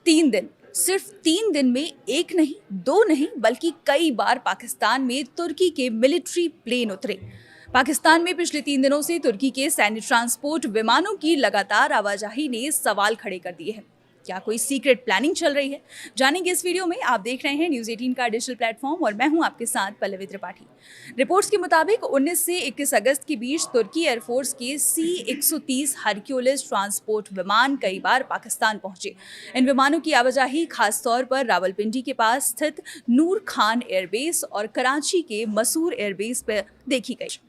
3 दिन, सिर्फ 3 दिन में एक नहीं, 2 नहीं बल्कि कई बार पाकिस्तान में तुर्की के मिलिट्री प्लेन उतरे। पाकिस्तान में पिछले 3 दिनों से तुर्की के सैन्य ट्रांसपोर्ट विमानों की लगातार आवाजाही ने सवाल खड़े कर दिए हैं। क्या कोई सीक्रेट प्लानिंग चल रही है? जानेंगे इस वीडियो में। आप देख रहे हैं न्यूज़ 18 का डिजिटल प्लेटफॉर्म और मैं हूं आपके साथ पल्लवी त्रिपाठी। रिपोर्ट्स के मुताबिक 19 से 21 अगस्त के बीच तुर्की एयरफोर्स के C-130 हरक्यूलिस ट्रांसपोर्ट विमान कई बार पाकिस्तान पहुंचे। इन विमानों की आवाजाही खासतौर पर रावलपिंडी के पास स्थित नूर खान एयरबेस और कराची के मसूर एयरबेस पर देखी गई।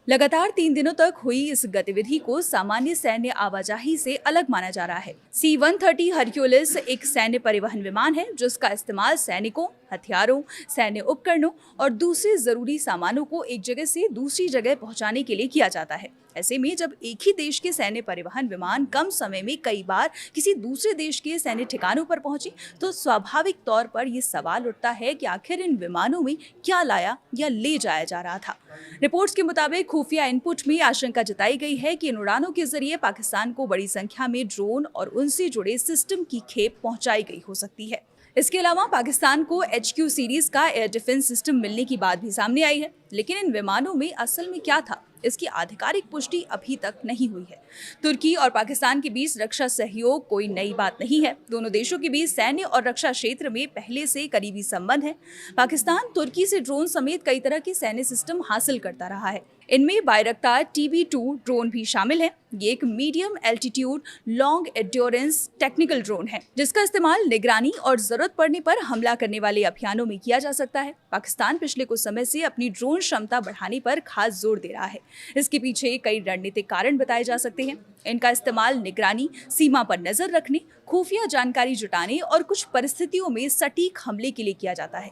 लगातार 3 दिनों तक हुई इस गतिविधि को सामान्य सैन्य आवाजाही से अलग माना जा रहा है। C-130 हरक्यूलिस एक सैन्य परिवहन विमान है जिसका इस्तेमाल सैनिकों, हथियारों, सैन्य उपकरणों और दूसरे जरूरी सामानों को एक जगह से दूसरी जगह पहुंचाने के लिए किया जाता है। ऐसे में जब एक ही देश के सैन्य परिवहन विमान कम समय में कई बार किसी दूसरे देश के सैन्य ठिकानों पर पहुंचे तो स्वाभाविक तौर पर यह सवाल उठता है कि आखिर इन विमानों में क्या लाया या ले जाया जा रहा था। रिपोर्ट्स के मुताबिक खुफिया इनपुट में आशंका जताई गई है कि इन उड़ानों के जरिए पाकिस्तान को बड़ी संख्या में ड्रोन और उनसे जुड़े सिस्टम की खेप पहुंचाई गई हो सकती है। इसके अलावा पाकिस्तान को HQ सीरीज का एयर डिफेंस सिस्टम मिलने की बात भी सामने आई है, लेकिन इन विमानों में असल में क्या था, इसकी आधिकारिक पुष्टि अभी तक नहीं हुई है। तुर्की और पाकिस्तान के बीच रक्षा सहयोग कोई नई बात नहीं है। दोनों देशों के बीच सैन्य और रक्षा क्षेत्र में पहले से करीबी संबंध है। पाकिस्तान तुर्की से ड्रोन समेत कई तरह के सैन्य सिस्टम हासिल करता रहा है। इनमें बायरक्तार TB2 ड्रोन भी शामिल है। ये एक medium altitude long endurance technical drone है जिसका इस्तेमाल निगरानी और जरूरत पड़ने पर हमला करने वाले अभियानों में किया जा सकता है। पाकिस्तान पिछले कुछ समय से अपनी ड्रोन क्षमता बढ़ाने पर खास जोर दे रहा है। इसके पीछे कई रणनीतिक कारण बताए जा सकते हैं। इनका इस्तेमाल निगरानी, सीमा पर नजर रखने, खुफिया जानकारी जुटाने और कुछ परिस्थितियों में सटीक हमले के लिए किया जाता है।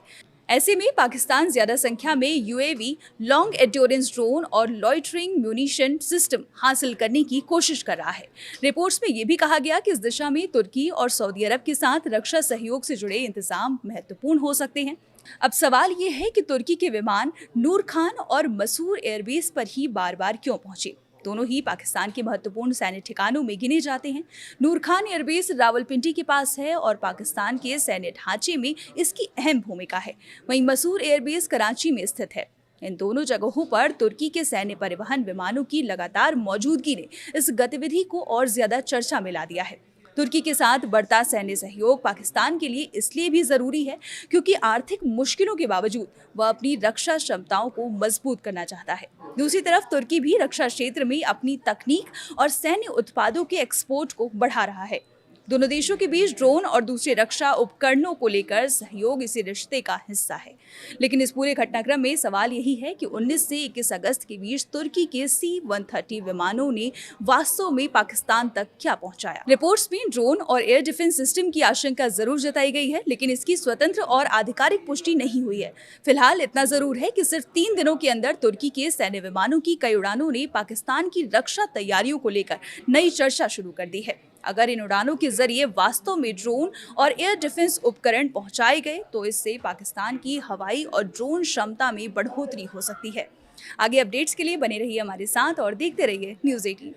ऐसे में पाकिस्तान ज्यादा संख्या में UAV, लॉन्ग एंड्योरेंस ड्रोन और लॉइटरिंग म्यूनिशन सिस्टम हासिल करने की कोशिश कर रहा है। रिपोर्ट्स में यह भी कहा गया कि इस दिशा में तुर्की और सऊदी अरब के साथ रक्षा सहयोग से जुड़े इंतजाम महत्वपूर्ण हो सकते हैं। अब सवाल ये है कि तुर्की के विमान नूर खान और मसूर एयरबेस पर ही बार बार क्यों पहुंचे। दोनों ही पाकिस्तान के महत्वपूर्ण सैन्य ठिकानों में गिने जाते हैं। नूर खान एयरबेस रावलपिंडी के पास है और पाकिस्तान के सैन्य ढांचे में इसकी अहम भूमिका है। वहीं मसूर एयरबेस कराची में स्थित है। इन दोनों जगहों पर तुर्की के सैन्य परिवहन विमानों की लगातार मौजूदगी ने इस गतिविधि को और ज्यादा चर्चा में ला दिया है। तुर्की के साथ बढ़ता सैन्य सहयोग पाकिस्तान के लिए इसलिए भी जरूरी है क्योंकि आर्थिक मुश्किलों के बावजूद वह अपनी रक्षा क्षमताओं को मजबूत करना चाहता है। दूसरी तरफ तुर्की भी रक्षा क्षेत्र में अपनी तकनीक और सैन्य उत्पादों के एक्सपोर्ट को बढ़ा रहा है। दोनों देशों के बीच ड्रोन और दूसरे रक्षा उपकरणों को लेकर सहयोग इसी रिश्ते का हिस्सा है। लेकिन इस पूरे घटनाक्रम में सवाल यही है कि 19 से 21 अगस्त के बीच तुर्की के C-130 विमानों ने वास्तव में पाकिस्तान तक क्या पहुंचाया। रिपोर्ट्स में ड्रोन और एयर डिफेंस सिस्टम की आशंका जरूर जताई गई है, लेकिन इसकी स्वतंत्र और आधिकारिक पुष्टि नहीं हुई है। फिलहाल इतना जरूर है कि सिर्फ 3 दिनों के अंदर तुर्की के सैन्य विमानों की कई उड़ानों ने पाकिस्तान की रक्षा तैयारियों को लेकर नई चर्चा शुरू कर दी है। अगर इन उड़ानों के जरिए वास्तव में ड्रोन और एयर डिफेंस उपकरण पहुंचाए गए तो इससे पाकिस्तान की हवाई और ड्रोन क्षमता में बढ़ोतरी हो सकती है। आगे अपडेट्स के लिए बने रहिए हमारे साथ और देखते रहिए न्यूज़ 18।